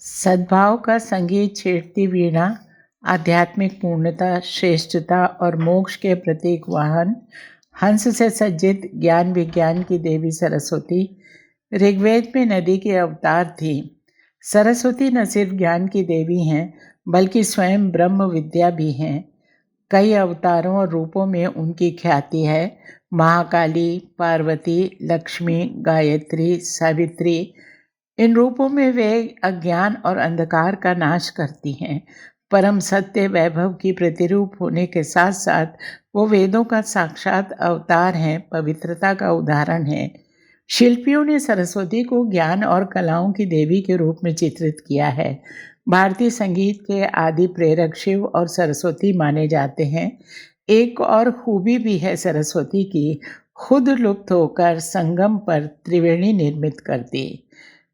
सद्भाव का संगीत छेड़ती वीणा, आध्यात्मिक पूर्णता, श्रेष्ठता और मोक्ष के प्रतीक वाहन, हंस से सज्जित ज्ञान विज्ञान की देवी सरस्वती ऋग्वेद में नदी के अवतार थी। सरस्वती न सिर्फ ज्ञान की देवी हैं, बल्कि स्वयं ब्रह्म विद्या भी हैं। कई अवतारों और रूपों में उनकी ख्याति है। महाकाली, पार्वती, लक्ष्मी, गायत्री, सावित्री। इन रूपों में वे अज्ञान और अंधकार का नाश करती हैं। परम सत्य वैभव की प्रतिरूप होने के साथ साथ वो वेदों का साक्षात अवतार हैं, पवित्रता का उदाहरण है। शिल्पियों ने सरस्वती को ज्ञान और कलाओं की देवी के रूप में चित्रित किया है। भारतीय संगीत के आदि प्रेरक शिव और सरस्वती माने जाते हैं। एक और खूबी भी है सरस्वती की, खुद लुप्त होकर संगम पर त्रिवेणी निर्मित कर दी।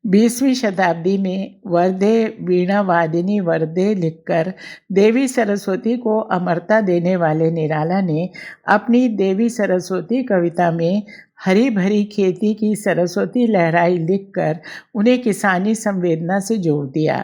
20वीं शताब्दी में वरदे वीणा वादिनी वरदे लिखकर देवी सरस्वती को अमरता देने वाले निराला ने अपनी देवी सरस्वती कविता में हरी भरी खेती की सरस्वती लहराई लिखकर उन्हें किसानी संवेदना से जोड़ दिया।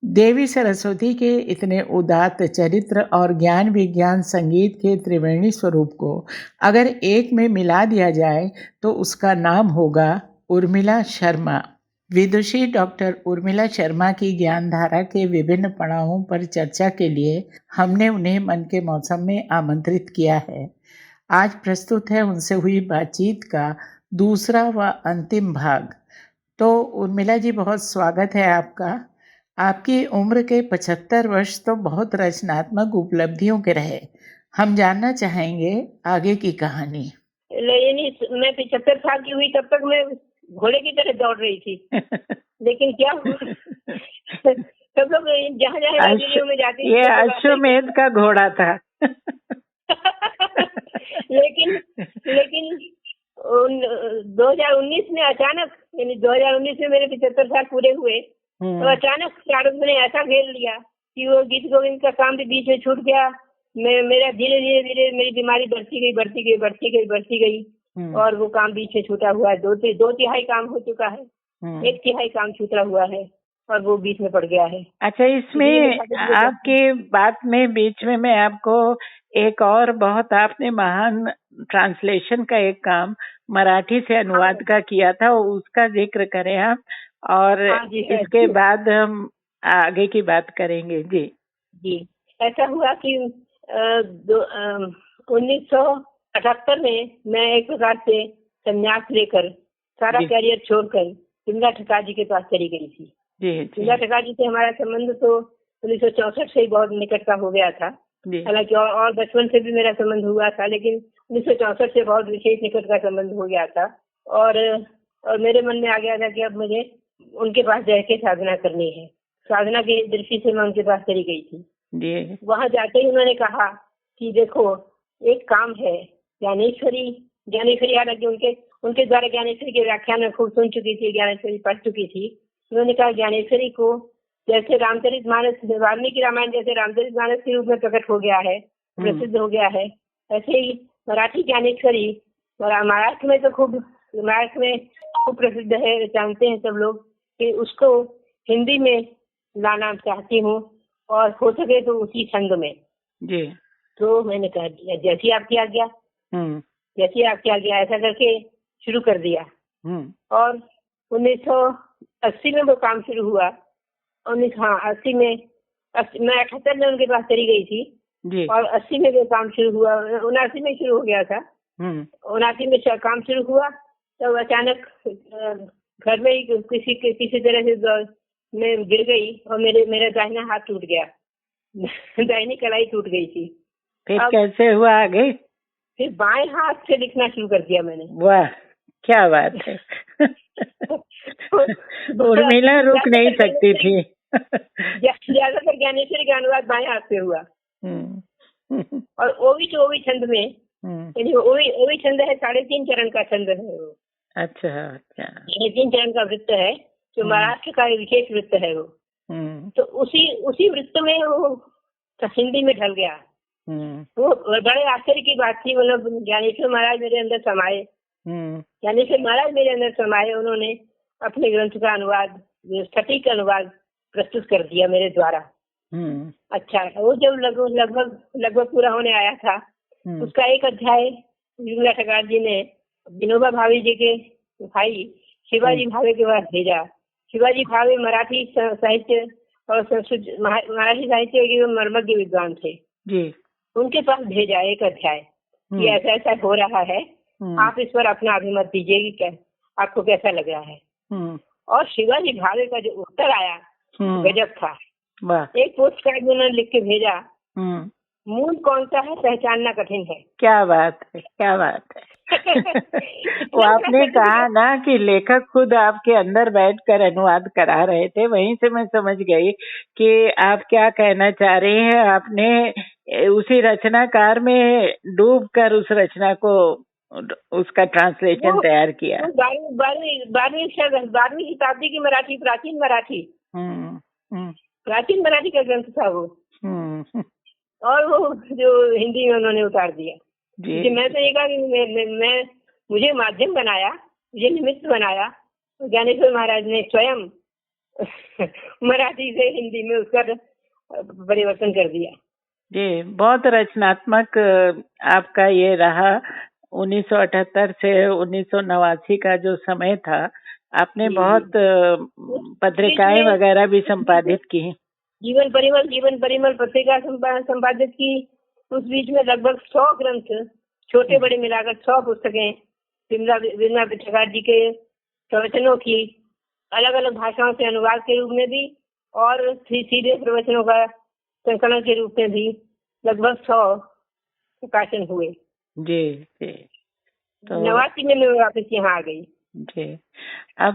देवी सरस्वती के इतने उदात्त चरित्र और ज्ञान विज्ञान संगीत के त्रिवेणी स्वरूप को अगर एक में मिला दिया जाए तो उसका नाम होगा उर्मिला शर्मा। विदुषी डॉक्टर उर्मिला शर्मा की ज्ञानधारा के विभिन्न पड़ावों पर चर्चा के लिए हमने उन्हें मन के मौसम में आमंत्रित किया है। आज प्रस्तुत है उनसे हुई बातचीत का दूसरा व अंतिम भाग। तो उर्मिला जी, बहुत स्वागत है आपका। आपकी उम्र के 75 वर्ष तो बहुत रचनात्मक उपलब्धियों के रहे। हम जानना चाहेंगे आगे की कहानी। लेकिन मैं 75 साल की हुई तब तक मैं घोड़े की तरह दौड़ रही थी। लेकिन क्या हुआ सब लोग जहाँ जहाँ में जाते ये अश्वमेध का घोड़ा था। लेकिन 2019 में अचानक, यानी 2019 में मेरे 75 साल पूरे हुए, तो अचानक प्रारब्ध ने ऐसा घेर लिया कि वो गीत गोविंद का काम भी बीच में छूट गया। मेरा धीरे धीरे मेरी बीमारी बढ़ती गई और वो काम बीच में छूटा हुआ है। 2/3 काम हो चुका है, 1/3 काम छूटा हुआ है और वो बीच में पड़ गया है। अच्छा, इसमें आपकी बात में बीच में मैं आपको एक और बहुत आपने महान ट्रांसलेशन का एक काम मराठी से अनुवाद का किया था, उसका जिक्र करें आप, और इसके बाद हम आगे की बात करेंगे। जी, ऐसा हुआ कि 1978 में मैं एक प्रकार से संन्यास लेकर सारा कैरियर छोड़कर सिमला ठक्कर जी के पास चली गई थी। सिमला ठक्कर जी से हमारा संबंध तो 1964 से ही बहुत निकट का हो गया था। हालांकि और बचपन से भी मेरा संबंध हुआ था, लेकिन 1964 से बहुत विशेष निकट का संबंध हो गया था। और मेरे मन में आ गया था कि अब मुझे उनके पास जाके साधना करनी है। साधना की दृष्टि से मैं उनके पास चली गई थी। वहां जाके ही उन्होंने कहा कि देखो, एक काम है, ज्ञानेश्वरी हालांकि उनके द्वारा ज्ञानेश्वरी के व्याख्यान में खूब सुन चुकी थी, ज्ञानेश्वरी पढ़ चुकी थी। उन्होंने कहा ज्ञानेश्वरी को जैसे रामचरितमानस, वाल्मीकि रामायण जैसे रामचरितमानस के रूप में प्रकट हो गया है, प्रसिद्ध हो गया है, ऐसे ही मराठी ज्ञानेश्वरी महाराष्ट्र में खूब प्रसिद्ध है, जानते हैं सब लोग, कि उसको हिंदी में लाना चाहती हूँ और हो सके तो उसी छंद में। तो मैंने कहा जैसी आपकी आज्ञा, ऐसा करके शुरू कर दिया। और 1980 में वो काम शुरू हुआ। 80 में मैं 78 में उनके पास चली गई थी और 80 में वो काम शुरू हुआ। 79 में शुरू हो गया था। 79 में काम शुरू हुआ, तो अचानक घर में ही किसी तरह से मैं गिर गई और मेरा दाहिना हाथ टूट गया। दाहिनी कलाई टूट गई थी। फिर कैसे हुआ आगे? फिर बाएं हाथ से लिखना शुरू कर दिया मैंने। वाह, क्या बात है। उर्मिला रुक नहीं सकती थी। ज्यादातर ज्ञानेश्वरी का अनुवाद बाएं हाथ से हुआ। और ओवी छंद में, ओवी छंद है, 3.5 चरण का छंद है वो। अच्छा। 3 चरण का वृत्त है, जो महाराष्ट्र का विशेष वृत्त है वो। तो उसी वृत्त में वो हिंदी में ढल गया। वो बड़े आश्चर्य की बात थी। मतलब ज्ञानेश्वर महाराज मेरे अंदर समाये। उन्होंने अपने ग्रंथ का अनुवाद, सटीक अनुवाद प्रस्तुत कर दिया मेरे द्वारा। अच्छा, वो जब लगभग पूरा होने आया था, उसका एक अध्याय विमला ठगार जी ने विनोबा भावे जी के भाई शिवाजी भावे के पास भेजा। शिवाजी भावे मराठी साहित्य और संस्कृत मराठी साहित्य के मर्मज्ञ विद्वान थे जी। उनके पास भेजा एक अध्याय कि ऐसा ऐसा हो रहा है, आप इस पर अपना अभिमत दीजिए कि आपको कैसा लग रहा है। और शिवाजी भावे का जो उत्तर आया गजब था। एक पोस्ट कार्ड में उन्होंने लिख के भेजा, मूल कौन सा है पहचानना कठिन है। क्या बात है, क्या बात है। वो आपने कहा ना कि लेखक खुद आपके अंदर बैठकर अनुवाद करा रहे थे, वहीं से मैं समझ गई कि आप क्या कहना चाह रही हैं। आपने उसी रचनाकार में डूबकर उस रचना को, उसका ट्रांसलेशन तैयार किया। 12वीं शताब्दी की मराठी, प्राचीन मराठी का ग्रंथ था वो। और वो जो हिंदी में उन्होंने उतार दिया जी। मैं तो ये कहा कि मुझे माध्यम बनाया, मुझे निमित्त बनाया ज्ञानेश्वर महाराज ने स्वयं मराठी से हिंदी में उसका परिवर्तन कर दिया जी। बहुत रचनात्मक आपका ये रहा। 1978 से 1989 का जो समय था, आपने बहुत पत्रिकाएं वगैरह भी संपादित की। जीवन परिमल पत्रिका संपादित की। उस बीच में लगभग 100 ग्रंथ, छोटे बड़े मिलाकर 100 पुस्तकें विमला ठगार जी के प्रवचनों की अलग अलग भाषाओं से अनुवाद के रूप में भी और सीधे प्रवचनों का संकलन के रूप में भी लगभग 100 प्रकाशन हुए जी जी। तो 89 में मैं वापस यहाँ आ गई जी। अब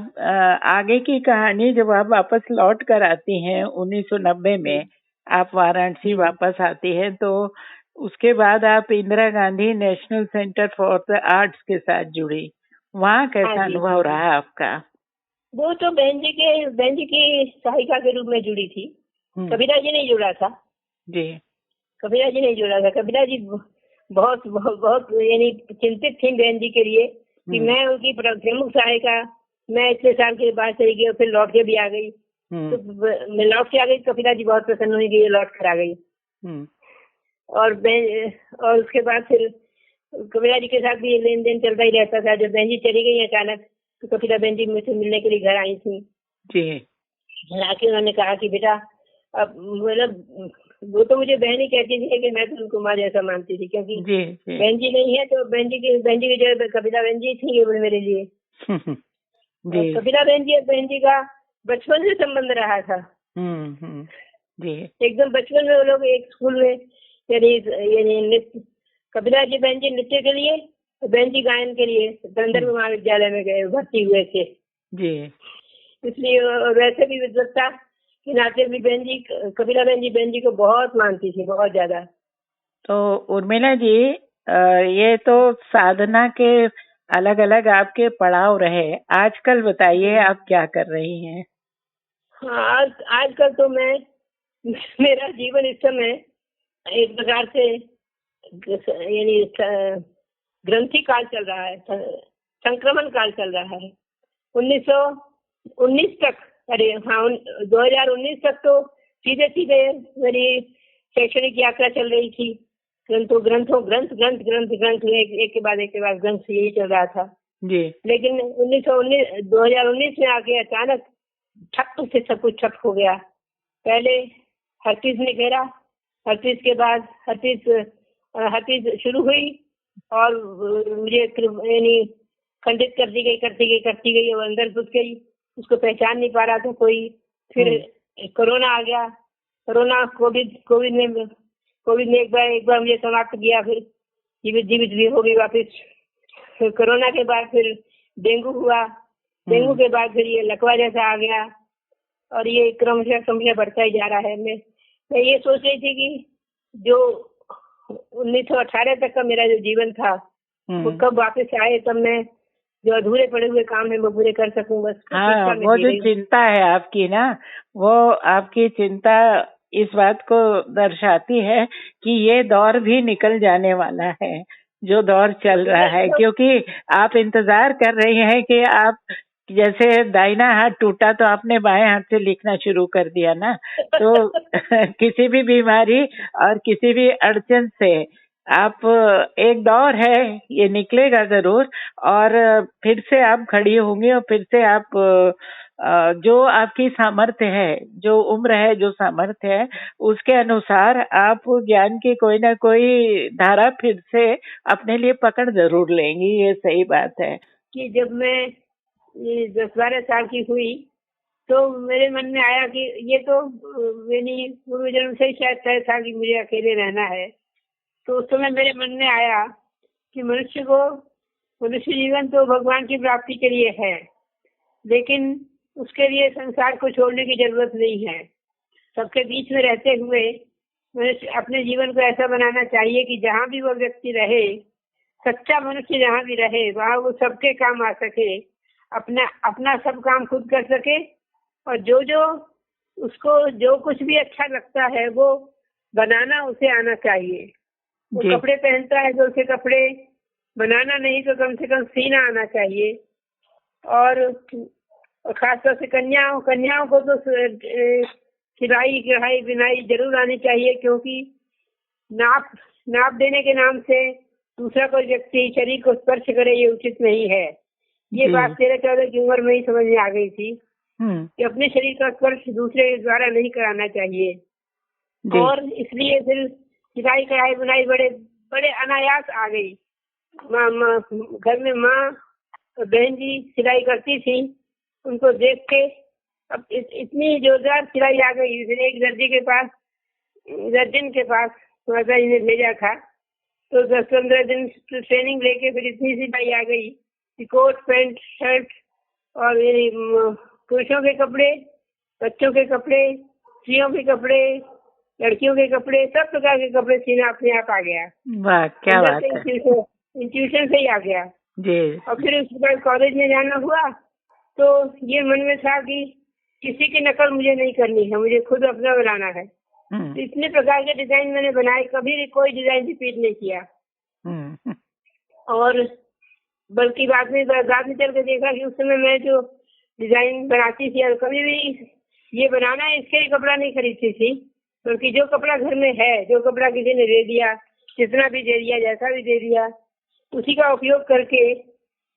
आगे की कहानी, जब आप वापस लौट कर आती हैं 1990 में, आप वाराणसी वापस आती हैं, तो उसके बाद आप Indira Gandhi national centre for the arts के साथ जुड़ी। वहाँ कैसा अनुभव रहा आपका? वो तो बहन जी की सहायिका के रूप में जुड़ी थी। कबीरा जी नहीं जुड़ा था जी। कबीरा जी नहीं जुड़ा था। कबीरा जी बहुत बहुत बहुत यानी चिंतित थी बहन जी के लिए कि मैं उनकी प्रमुख सहायिका, मैं इतने साल के बाद चली गई और फिर लौट के भी आ गई। तो मैं लौट के आ गई, कबीरा जी बहुत प्रसन्न हुई कि ये लौट कर आ गई। और उसके बाद फिर कबीरा जी के साथ भी लेन देन चलता ही रहता था। जब बहन जी चली गई अचानक, तो कबीरा बहन जी मुझसे मिलने के लिए घर आई थी जी। आके उन्होंने कहा कि बेटा, अब मतलब वो तो मुझे बहन ही कहती थी कि मैं तो उनको माँ जैसा मानती थी, क्योंकि बहन जी नहीं है तो बहन जी की जगह कबीरा बहन जी थी मेरे लिए। कबीरा बहन जी का बचपन से संबंध रहा था जी। एकदम बचपन में वो लोग एक स्कूल में यानी कबीरा जी बहन जी नृत्य के लिए, बहन जी गायन के लिए गंधर्व महाविद्यालय में गए, भर्ती हुए थे जी। इसलिए वैसे भी विद्वत्ता के नाते भी कबीरा बहन जी को बहुत मानती थी, बहुत ज्यादा। तो उर्मिला जी, ये तो साधना के अलग अलग आपके पड़ाव रहे। आजकल बताइए आप क्या कर रही हैं? हाँ, आजकल तो मेरा जीवन इस समय एक प्रकार से यानी ग्रंथि काल चल रहा है, संक्रमण काल चल रहा है। 1919 तक, 2019 तक तो सीधे सीधे मेरी शैक्षणिक यात्रा चल रही थी। ग्रंथ एक के बाद ग्रंथ यही चल रहा था जी। लेकिन 2019 में आके अचानक ठप से सब कुछ ठप हो गया। पहले हरतीज ने घेरा, हरतीज के बाद हरतीज शुरू हुई और मुझे यानी खंडित करती गई और अंदर घुस गई। उसको पहचान नहीं पा रहा था कोई। फिर कोरोना आ गया। कोविड ने एक बार मुझे समाप्त किया। फिर जीवित भी हो गई वापस। फिर कोरोना के बाद फिर डेंगू हुआ। डेंगू के बाद फिर ये लकवा जैसा आ गया और ये क्रमशः बढ़ता ही जा रहा है। मैं ये सोच रही थी कि जो 1918 तक का मेरा जो जीवन था वो कब वापस आए, तब मैं जो अधूरे पड़े हुए काम है वो पूरे कर सकूं। बस हाँ, वो जो चिंता है आपकी ना, वो आपकी चिंता इस बात को दर्शाती है कि ये दौर भी निकल जाने वाला है, जो दौर चल रहा है। क्योंकि आप इंतजार कर रही हैं कि आप जैसे दाहिना हाथ टूटा तो आपने बाएं हाथ से लिखना शुरू कर दिया ना, तो किसी भी बीमारी और किसी भी अड़चन से आप, एक दौर है, ये निकलेगा जरूर, और फिर से आप खड़ी होंगी, और फिर से आप जो आपकी सामर्थ्य है, जो उम्र है, जो सामर्थ्य है, उसके अनुसार आप ज्ञान की कोई ना कोई धारा फिर से अपने लिए पकड़ जरूर लेंगी। ये सही बात है कि जब मैं 10-12 साल की हुई तो मेरे मन में आया कि ये तो मेरी पूर्व जन्म से ही शायद तय था कि मुझे अकेले रहना है। तो उस समय मेरे मन में आया कि मनुष्य जीवन तो भगवान की प्राप्ति के लिए है, लेकिन उसके लिए संसार को छोड़ने की जरूरत नहीं है। सबके बीच में रहते हुए मनुष्य अपने जीवन को ऐसा बनाना चाहिए कि जहाँ भी वो व्यक्ति रहे, सच्चा मनुष्य जहाँ भी रहे, वहाँ वो सबके काम आ सके, अपना सब काम खुद कर सके, और उसको जो कुछ भी अच्छा लगता है वो बनाना उसे आना चाहिए। वो कपड़े पहनता है तो उसे कपड़े बनाना नहीं तो कम से कम सीना आना चाहिए। और खासतौर से कन्याओं को तो सिलाई कढ़ाई बिनाई जरूर आनी चाहिए, क्योंकि नाप देने के नाम से दूसरा कोई व्यक्ति शरीर को स्पर्श करे, ये उचित नहीं है। ये बात 13-14 की उम्र में ही समझ में आ गई थी कि अपने शरीर का स्पर्श दूसरे के द्वारा नहीं कराना चाहिए। और इसलिए फिर सिलाई कढ़ाई बुनाई बड़े बड़े अनायास आ गई। घर में माँ और बहन जी सिलाई करती थी, उनको देख के अब इतनी जोरदार सिलाई आ गई। फिर एक दर्जन के पास माता जी ने भेजा था, तो 10-15 दिन ट्रेनिंग लेके फिर इतनी सिलाई आ गई कि कोट पैंट शर्ट और पुरुषों के कपड़े, बच्चों के कपड़े, स्त्रियों के कपड़े, लड़कियों के कपड़े, सब प्रकार के कपड़े सीना अपने आप आ गया। वाह, क्या बात है। इंट्यूशन से ही आ गया जी। और फिर उसके बाद कॉलेज में जाना हुआ तो ये मन में था कि किसी की नकल मुझे नहीं करनी है, मुझे खुद अपना बनाना है। तो इतने प्रकार के डिजाइन मैंने बनाए, कभी भी कोई डिजाइन रिपीट नहीं किया। और बल्कि बाद में चल के देखा कि उस समय मैं जो डिजाइन बनाती थी और कभी भी ये बनाना है इसके लिए कपड़ा नहीं खरीदती थी, बल्कि जो कपड़ा घर में है, जो कपड़ा किसी ने दे दिया, जितना भी दे दिया, जैसा भी दे दिया, उसी का उपयोग करके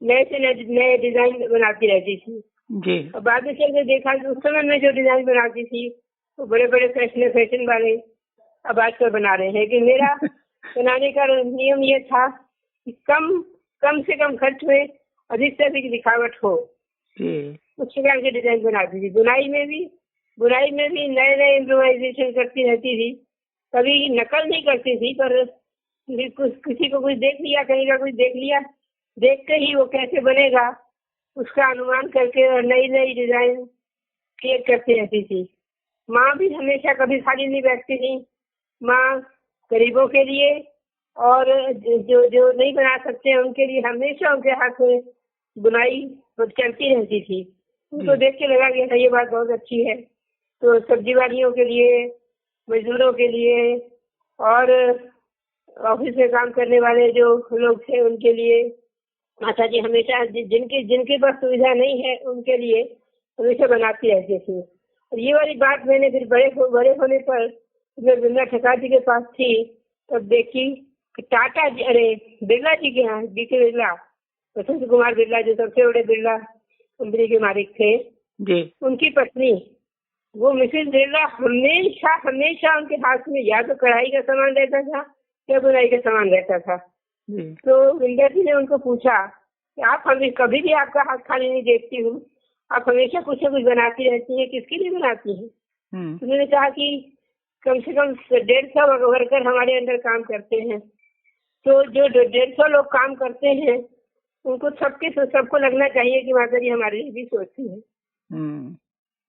नए से नए डिजाइन बनाती रहती थी जी। और बाद में चल के देखा कि उस समय मैं जो डिजाइन बनाती थी वो बड़े बड़े फैशन वाले अब आजकल बना रहे हैं। कि मेरा बनाने का नियम ये था कि कम से कम खर्च में अधिक से अधिक दिखावट हो, उस प्रकार के डिजाइन बनाती थी। बुनाई में भी नए इम्प्रोवाइजेशन करती रहती थी, कभी नकल नहीं करती थी, पर किसी को कुछ देख लिया, कहीं का कुछ देख लिया, देख के ही वो कैसे बनेगा उसका अनुमान करके और नई डिजाइन क्रिएट करती रहती थी। माँ भी हमेशा कभी खाली नहीं बैठती थी। माँ गरीबों के लिए और जो नहीं बना सकते हैं उनके लिए हमेशा उनके हाथ में बुनाई चलती रहती थी। उनको देख के लगा कि ये बात बहुत अच्छी है। तो सब्जी वालियों के लिए, मजदूरों के लिए और ऑफिस में काम करने वाले जो लोग थे उनके लिए माता जी हमेशा जिनके पास सुविधा नहीं है उनके लिए हमेशा बनाती रहती थी। और ये वाली बात मैंने फिर बड़े होने पर मैं बिरला ठक्कर जी के पास थी तब देखी कि टाटा जी, अरे बिरला जी के यहाँ डीके बिरला, वसंत कुमार बिरला जो सबसे बड़े बिरला कंपनी के मालिक थे जी, उनकी पत्नी वो मिसेस बिरला हमेशा उनके हाथ में या तो कढ़ाई का सामान रहता था या बुनाई का सामान रहता था। तो बिरला जी ने उनको पूछा कि आप कभी भी आपका हाथ खाली नहीं देखती हूँ, आप हमेशा कुछ न कुछ बनाती रहती हैं, किसके लिए बनाती हैं? उन्होंने कहा कि कम से कम 150 वर्कर हमारे अंदर काम करते हैं, तो जो 150 लोग काम करते हैं उनको सबको लगना चाहिए कि माता जी हमारे लिए भी सोचती है।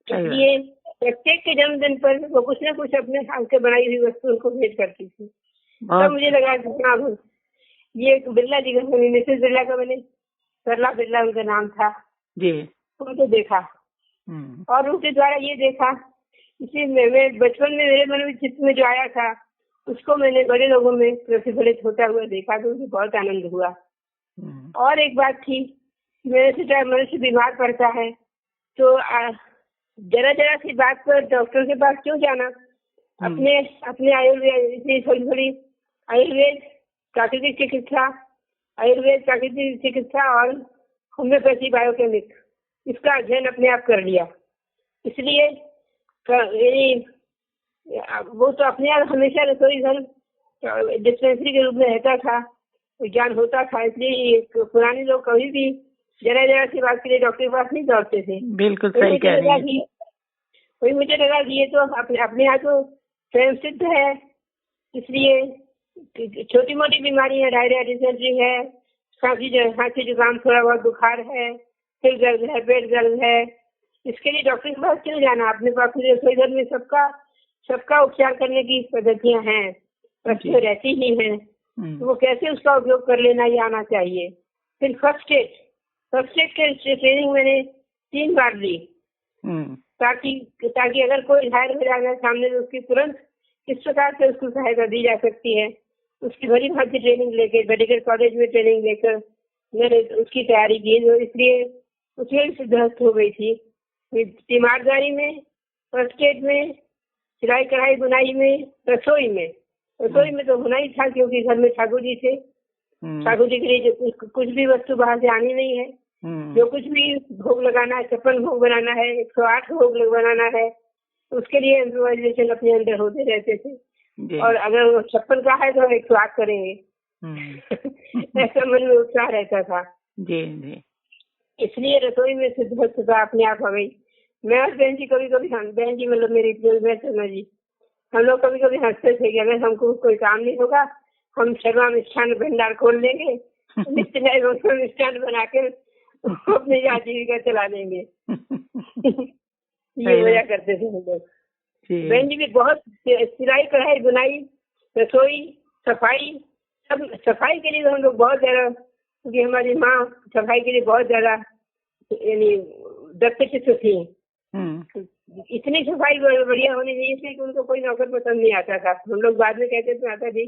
इसलिए प्रत्येक के जन्मदिन पर वो कुछ न कुछ अपने हाथ से बनाई हुई वस्तु उनको भेंट करती थी। तब मुझे लगा कि ये बिरला जी का, मिसेस बिरला का, मैंने सरला बिरला उनका नाम था जी, उनको देखा और उनके द्वारा ये देखा। इसी में बचपन में मेरे मन में चित्त में जो आया था उसको मैंने बड़े लोगों में प्रतिफलित होता हुआ देखा तो मुझे बहुत आनंद हुआ। और एक बात थी मनुष्य बीमार पड़ता है तो जरा जरा सी बात पर डॉक्टर के पास क्यों जाना। अपने अपने आयुर्वेद थोड़ी आयुर्वेद प्राकृतिक चिकित्सा और होम्योपैथी बायोकेमिक इसका अध्ययन अपने आप कर लिया। इसलिए वो तो अपने आप हमेशा रसोई घर डिस्पेंसरी के रूप में रहता था, ज्ञान होता था। इसलिए पुराने लोग कभी भी जरा जरा सी बात के लिए डॉक्टर के पास नहीं दौड़ते थे। बिल्कुल सही कह रही हैं। वही मुझे लगा कि ये तो अपने यहाँ तो स्वयं सिद्ध है। इसलिए छोटी मोटी बीमारी है, डायरिया, डिसेंट्री है, खांसी जुकाम, थोड़ा बहुत बुखार है, सिर दर्द है, पेट दर्द है, इसके लिए डॉक्टर के पास क्यों जाना। अपने पास रसोई घर में सबका उपचार करने की पद्धतियां हैं, वस्तुएं रहती ही हैं। तो वो कैसे उसका उपयोग कर लेना ये आना चाहिए। फिर फर्स्ट एड के ट्रेनिंग मैंने 3 बार ली ताकि अगर कोई घायल हो जाए सामने में उसकी तुरंत किस प्रकार से उसको सहायता दी जा सकती है, उसकी भली भांति ट्रेनिंग लेकर मेडिकल कॉलेज में ट्रेनिंग लेकर मैंने उसकी तैयारी की। तो इसलिए उसमें सिद्धहस्त हो गई थी। तीमारदारी में, फर्स्ट एड में, सिलाई कढ़ाई बुनाई में, रसोई में तो होना ही था क्योंकि घर में ठाकुर जी थे। ठाकुर जी के लिए कुछ भी वस्तु बाहर से आनी नहीं है। जो कुछ भी भोग लगाना है, 56 भोग बनाना है, 108 भोग बनाना है, उसके लिए इम्प्रोवाइजेशन अपने अंदर होते रहते थे। और अगर 56 का है तो 108 करेंगे। ऐसा मन में उत्साह रहता था। इसलिए रसोई में सिद्धता अपने आप हो गई। मैं और बहन जी कभी बहन जी मतलब मेरी शर्मा जी, हम लोग कभी कभी हंसते थे कि अगर हमको कोई काम नहीं होगा हम शर्मा मिष्ठान भंडार खोल लेंगे, नित्य नए मिष्ठान बना के अपनी आजीविका चला लेंगे। ये मजा करते थे हम लोग। बहन जी भी बहुत सिलाई कढ़ाई बुनाई रसोई सफाई सफाई के लिए तो हम लोग बहुत ज्यादा, क्योंकि हमारी माँ सफाई के लिए बहुत ज्यादा यानी दक्षचित्त थी। इतनी सफाई बढ़िया होनी चाहिए इसलिए कि उनको कोई नौकर पसंद नहीं आता था। हम लोग बाद में कहते थे आता जी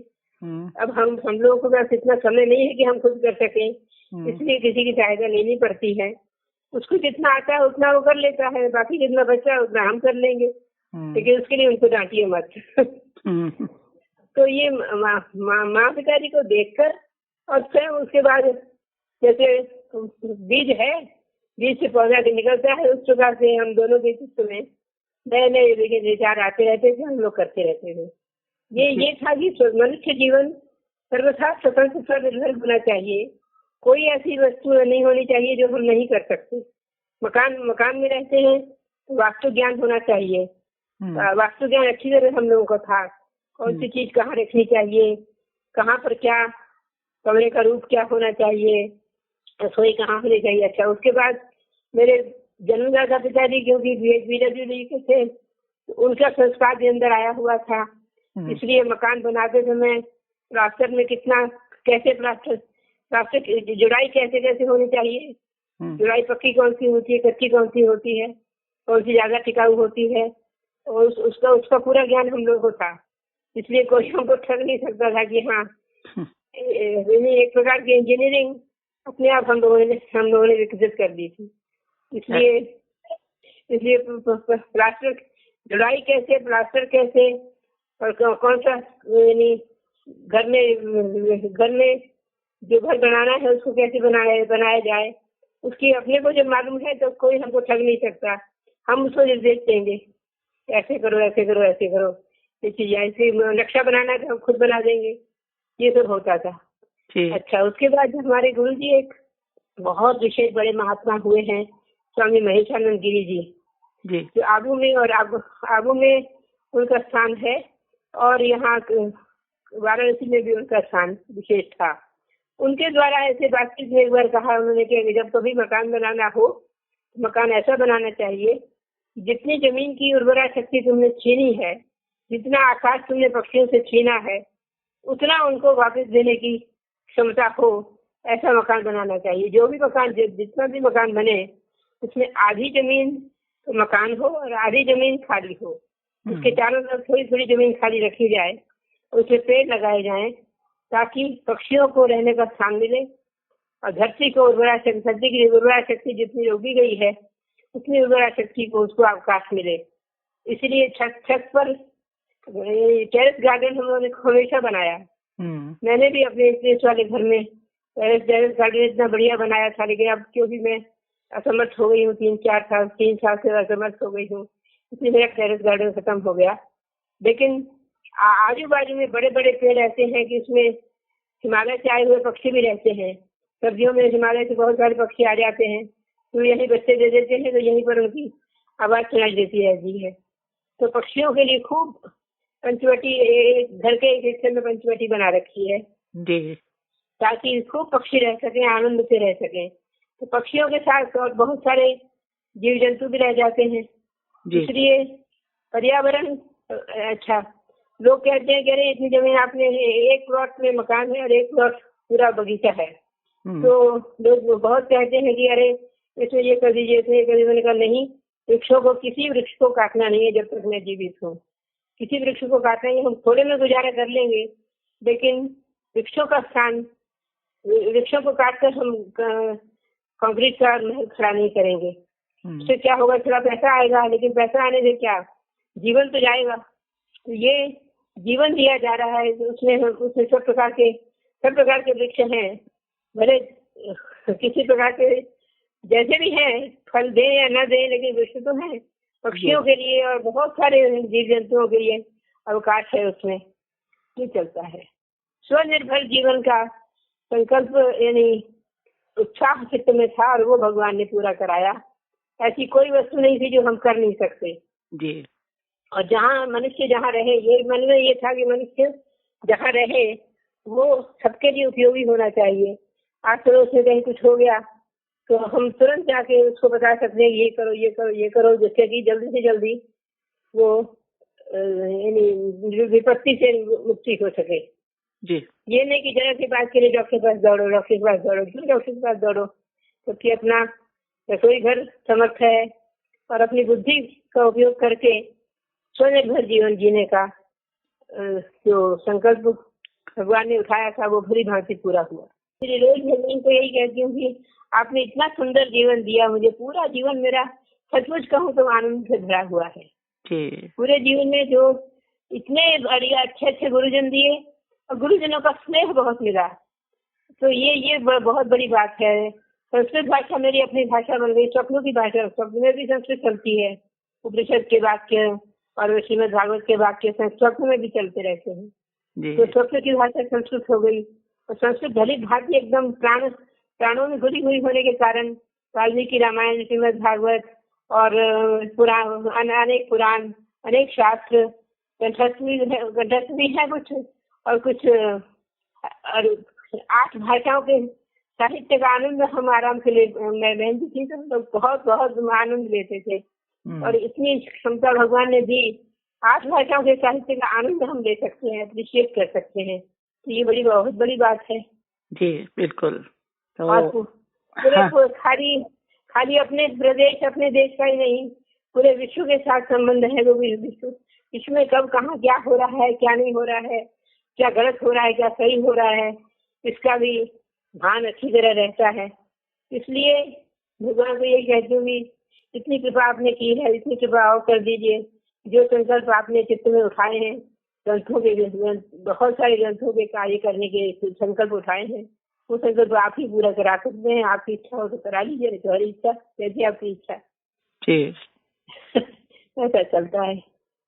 अब हम लोगों को बस इतना समय नहीं है कि हम खुद कर सकें, इसलिए किसी की सहायता लेनी पड़ती है। उसको जितना आता है उतना वो कर लेता है, बाकी जितना बचा है उतना हम कर लेंगे, लेकिन उसके लिए उनको डांटिए मत। तो ये माँ पिताजी को देखकर और स्वयं उसके बाद जैसे बीज से पौधा निकलता है उस प्रकार से हम दोनों के चित्त में नए नए विचार आते रहते थे, हम लोग करते रहते थे। ये था कि मनुष्य जीवन सर्वथा स्वतंत्र पर निर्भर होना चाहिए। कोई ऐसी वस्तु नहीं होनी चाहिए जो हम नहीं कर सकते। मकान में रहते हैं तो वास्तु ज्ञान होना चाहिए। वास्तु ज्ञान अच्छी तरह हम लोगों को था, कौन सी चीज कहाँ रखनी चाहिए, कहाँ पर क्या, कमरे का रूप क्या होना चाहिए, रसोई कहाँ होनी चाहिए। अच्छा, उसके बाद मेरे जन्मदाता पिताजी क्योंकि BHBWD के थे, उनका संस्कार भी अंदर आया हुआ था। इसलिए मकान बनाते समय प्लास्टर में कैसे प्लास्टर की जुड़ाई कैसे होनी चाहिए, जुड़ाई पक्की कौन सी होती है, कच्ची कौन सी होती है, कौन सी ज्यादा टिकाऊ होती है, और उसका पूरा ज्ञान हम लोगों को था। इसलिए कोई हमको ठग नहीं सकता था कि हाँ एक प्रकार की इंजीनियरिंग अपने आप हम लोगों ने विकसित कर दी थी। इसलिए प्लास्टर जुड़ाई कैसे, प्लास्टर कैसे, और कौन सा यानी घर में जो घर बनाना है उसको कैसे बनाया जाए, उसकी अपने को जब मालूम है तो कोई हमको ठग नहीं सकता। हम उसको निर्देश देंगे ऐसे करो ऐसे करो ऐसे करो, ये चीज ऐसे नक्शा बनाना है तो हम खुद बना देंगे। ये सब होता था। अच्छा, उसके बाद हमारे गुरु जी एक बहुत विशेष बड़े महात्मा हुए हैं, स्वामी महेशानंद गिरी जी, जो आबू में उनका स्थान है और यहाँ वाराणसी में भी उनका स्थान विशेष था। उनके द्वारा ऐसे बातचीत में एक बार कहा उन्होंने कि जब कभी मकान बनाना हो तो मकान ऐसा बनाना चाहिए जितनी जमीन की उर्वरा शक्ति तुमने छीनी है, जितना आकाश तुमने पक्षियों से छीना है, उतना उनको वापस देने की क्षमता हो, ऐसा मकान बनाना चाहिए। जो भी मकान जितना भी मकान बने उसमें आधी जमीन तो मकान हो और आधी जमीन खाली हो। उसके चारों तरफ थोड़ी थोड़ी जमीन खाली रखी जाए, उसमें पेड़ लगाए जाएं ताकि पक्षियों को रहने का स्थान मिले और धरती की उर्वरा शक्ति जितनी रोकी गई है उतनी उर्वरा शक्ति को उसको अवकाश मिले, इसलिए छत पर टेरेस गार्डन हम लोगों ने हमेशा बनाया। मैंने भी अपने देश वाले घर में टेरेस गार्डन इतना बढ़िया बनाया था, लेकिन अब क्योंकि मैं असमर्थ हो गई हूँ, 3 साल से असमर्थ हो गई हूँ, इसलिए मेरा टेरेस गार्डन खत्म हो गया। लेकिन आजू बाजू में बड़े बड़े पेड़ ऐसे हैं कि उसमें हिमालय से आए हुए पक्षी भी रहते हैं। सर्दियों में हिमालय से बहुत सारे पक्षी आ जाते हैं, तो यहीं बच्चे दे देते हैं, तो यहीं पर उनकी आवाज सुनाई देती रहती है। तो पक्षियों के लिए खूब पंचवटी, घर के एक हिस्से में पंचवटी बना रखी है जी, ताकि खूब पक्षी रह सके, आनंद से रह सके। तो पक्षियों के साथ और बहुत सारे जीव जंतु भी रह जाते हैं, इसलिए पर्यावरण अच्छा। लोग कहते हैं कि अरे इतनी जमीन आपने, एक प्लॉट में मकान है और एक प्लॉट पूरा बगीचा है, तो लोग बहुत कहते हैं कि अरे इसमें ये कर दीजिए, इसमें ये कर दीजिए। मैंने कहा नहीं, किसी वृक्ष को काटना नहीं है जब तक मैं जीवित हूँ। किसी वृक्ष को काटना है, हम थोड़े में गुजारा कर लेंगे, लेकिन वृक्षों को काटकर हम कंक्रीट का महल खड़ा नहीं करेंगे। उससे क्या होगा, थोड़ा पैसा आएगा, लेकिन पैसा आने से क्या, जीवन तो जाएगा। तो ये जीवन दिया जा रहा है, उसमें सब प्रकार के वृक्ष हैं, भले किसी प्रकार के जैसे भी हैं, फल दें या न दें, लेकिन वृक्ष तो हैं पक्षियों के लिए और बहुत सारे जीव जंतुओं के लिए अवकाश है, उसमें ये चलता है। स्वनिर्भर जीवन का संकल्प यानी उत्साह चित्त में था और वो भगवान ने पूरा कराया। ऐसी कोई वस्तु नहीं थी जो हम कर नहीं सकते जी। और जहाँ मनुष्य जहाँ रहे, ये मन में ये था कि मनुष्य जहाँ रहे वो सबके लिए उपयोगी होना चाहिए। आज पड़ोस में कहीं कुछ हो गया तो हम तुरंत जाके उसको बता सकते हैं ये करो ये करो ये करो, जिससे कि जल्दी से जल्दी वो यानी विपत्ति से मुक्ति हो सके जी। ये नहीं कि जरा सी बात के लिए डॉक्टर के पास दौड़ो, क्यों डॉक्टर के पास दौड़ो, क्योंकि अपना रसोई घर समर्थ है और अपनी बुद्धि का उपयोग करके स्वनिर्भर जीवन जीने का जो संकल्प भगवान ने उठाया था वो भली भांति पूरा हुआ। मेरी रोज भगवान को यही कहती हूँ कि आपने इतना सुंदर जीवन दिया मुझे, पूरा जीवन मेरा सचमुच कहूँ तो आनंद से भरा हुआ है। पूरे जीवन में जो इतने बढ़िया अच्छे गुरुजन दिए और गुरुजनों का स्नेह बहुत मिला, तो ये बहुत बड़ी बात है। संस्कृत भाषा मेरी अपनी भाषा बन गई, स्वप्नों की भाषा, स्वप्न में भी संस्कृत चलती है। उपनिषद के वाक्य और श्रीमद् भागवत के वाक्य स्वप्न में भी चलते रहते हैं, तो स्वप्न की भाषा संस्कृत हो गई। और संस्कृत भली भांति एकदम प्राणों में घुली हुई होने के कारण वाल्मीकि रामायण, श्रीमद् भागवत और अनेक पुराण, अनेक शास्त्र कंठस्थ भी है कुछ, और कुछ 8 भाषाओं के साहित्य का आनंद हम आराम से मैं बहन थी तो हम लोग बहुत आनंद लेते थे। और इतनी क्षमता भगवान ने दी, 8 भाषाओं के साहित्य का आनंद हम ले सकते हैं, अप्रिशिएट कर सकते हैं, तो ये बहुत बड़ी बात है जी। बिल्कुल। तो खाली अपने प्रदेश अपने देश का ही नहीं, पूरे विश्व के साथ संबंध है। वो विश्व में कब कहाँ क्या हो रहा है, क्या नहीं हो रहा है, क्या गलत हो रहा है, क्या सही हो रहा है, इसका भी भान अच्छी तरह रहता है। इसलिए भगवान को यही कहती हूँ कि इतनी कृपा आपने की है, इतनी कृपा और कर दीजिए। जो संकल्प आपने चित्त में उठाए हैं, बहुत सारे ग्रंथों के कार्य करने के संकल्प उठाए हैं, वो संकल्प आप ही पूरा करा सकते हैं। आपकी इच्छा हो तो करा लीजिए, तुम्हारी इच्छा जैसी आपकी इच्छा ठीक ऐसा चलता है।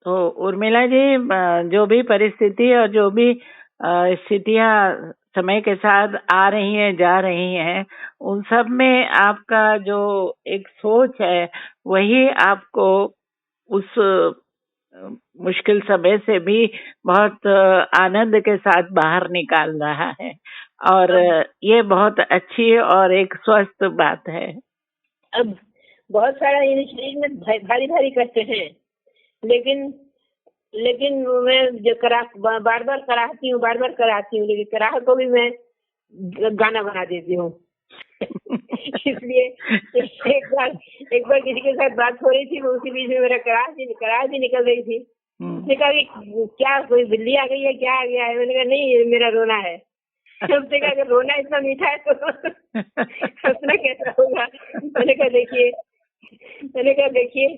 तो उर्मिला जी, जो भी परिस्थिति और जो भी स्थितियां समय के साथ आ रही हैं, जा रही हैं, उन सब में आपका जो एक सोच है वही आपको उस मुश्किल समय से भी बहुत आनंद के साथ बाहर निकाल रहा है, और ये बहुत अच्छी और एक स्वस्थ बात है। अब बहुत सारा शरीर में भारी कष्ट है, लेकिन मैं जो बार बार कराती हूँ, लेकिन कराह को भी मैं गाना बना देती हूँ। इसलिए एक बार किसी के साथ बात हो रही थी, वो उसी बीच में मेरा कराह भी निकल रही थी। उसने कहा कि क्या कोई बिल्ली आ गई है, क्या आ गया है? मैंने कहा नहीं, मेरा रोना है। हमसे कहा अगर रोना इतना मीठा है तो हंसना कैसा होगा। मैंने कहा देखिए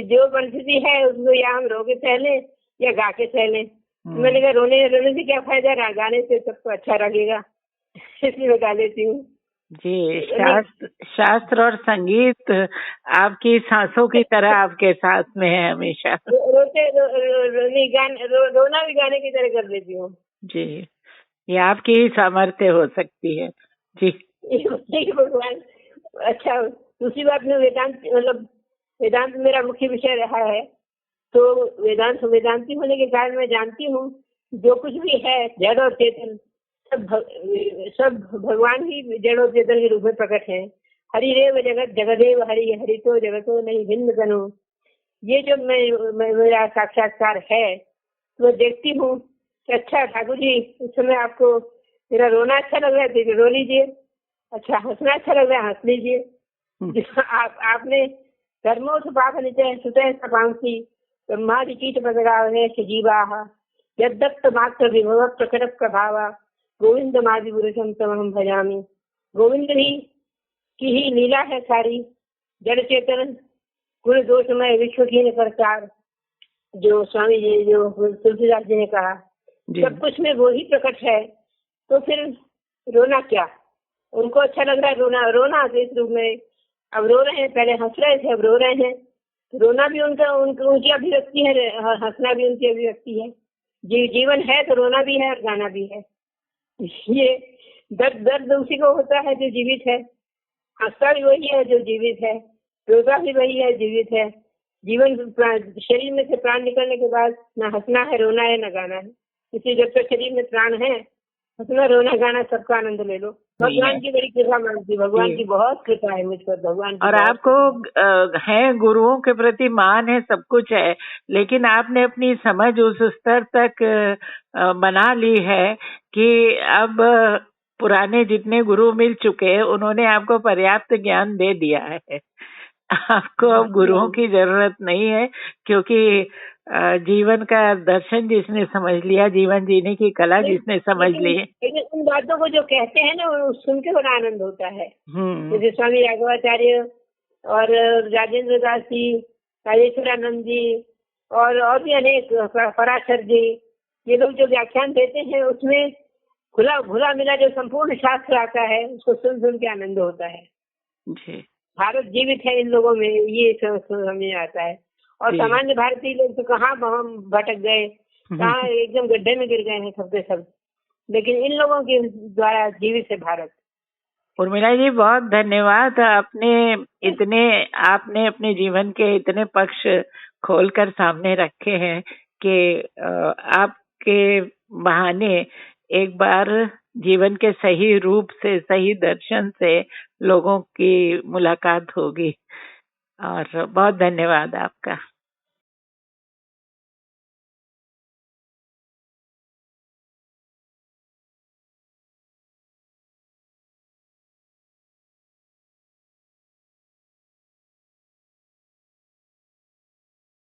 जो परिस्थिति है उसको या हम रो के सह लें या गा के सह लें। मैंने कहा रोने से क्या फायदा, गाने से सबको अच्छा लगेगा, इसलिए मैं गा लेती हूँ। जी, शास्त्र और संगीत आपकी सांसों की तरह आपके साथ में है हमेशा। रोना भी गाने की तरह कर देती हूँ। जी, ये आपकी ही सामर्थ्य हो सकती है। जी भगवान। अच्छा, दूसरी बात में वेदांत मेरा मुख्य विषय रहा है, तो वेदांती होने के कारण मैं जानती हूँ जो कुछ भी है जड़ और चेतन सब भगवान ही जड़ और चेतन के रूप में प्रकट है। हरिरेव जगत जगदेव हरि, हरि तो जगतो नहीं भिन्न कनो। ये जो मेरा साक्षात्कार है तो मैं देखती हूँ कि अच्छा ठाकुर जी, उस समय आपको मेरा रोना अच्छा लग रहा है तो रो लीजिए, अच्छा हंसना अच्छा लग रहा है हंस लीजिए। आपने धर्मों पाप नित्य सुतः तपांसी ब्रह्मादि कीट बदगावे जीवाः यद्दत्त मात्र विभव प्रकट प्रभावा गोविंद मादि पुरुषम तमहम भजामि। गोविंद की ही लीला है सारी, जड़ चेतन गुण दोषमय विश्वहीन प्रचार, जो स्वामी जी जो तुलसीदास जी ने कहा सब कुछ में वो ही प्रकट है। तो फिर रोना क्या, उनको अच्छा लग रहा है रोना इस रूप में। अब रो रहे हैं, पहले हंस रहे थे अब रो रहे हैं, रोना भी उनकी अभिव्यक्ति है, हंसना भी उनकी अभिव्यक्ति है। जीवन है तो रोना भी है और गाना भी है। ये दर्द उसी को होता है जो जीवित है, हंसता भी वही है जो जीवित है, रोता भी वही है जीवित है। जीवन शरीर में से प्राण निकलने के बाद न हंसना है, रोना है, न गाना है। इसलिए जब तक शरीर में प्राण है हंसना रोना गाना सबका आनंद ले लो। भगवान की बड़ी कृपा मानती, भगवान की बहुत कृपा है मुझ पर, भगवान की। और आपको है गुरुओं के प्रति मान है, सब कुछ है, लेकिन आपने अपनी समझ उस स्तर तक बना ली है कि अब पुराने जितने गुरु मिल चुके हैं उन्होंने आपको पर्याप्त ज्ञान दे दिया है। आपको अब गुरुओं की जरूरत नहीं है, क्योंकि जीवन का दर्शन जिसने समझ लिया, जीवन जीने की कला जिसने समझ ली है। लेकिन उन बातों को जो कहते हैं ना वो सुन के बड़ा आनंद होता है। जैसे स्वामी राघवाचार्य और राजेंद्र दास जी, राजेश्वरानंद जी और भी अनेक, पराशर जी, ये लोग जो व्याख्यान देते हैं उसमें घुला मिला जो संपूर्ण शास्त्र आता है उसको सुन के आनंद होता है। जी, भारत जीवित है इन लोगों में, ये समझ आता है। और सामान्य भारतीय लोग तो कहाँ हम भटक गए, कहाँ एकदम गड्ढे में गिर गए हैं सबके सब, लेकिन इन लोगों के द्वारा जीवित है भारत। उर्मिला जी बहुत धन्यवाद, आपने अपने जीवन के इतने पक्ष खोलकर सामने रखे हैं कि आपके बहाने एक बार जीवन के सही रूप से, सही दर्शन से लोगों की मुलाकात होगी। और बहुत धन्यवाद आपका।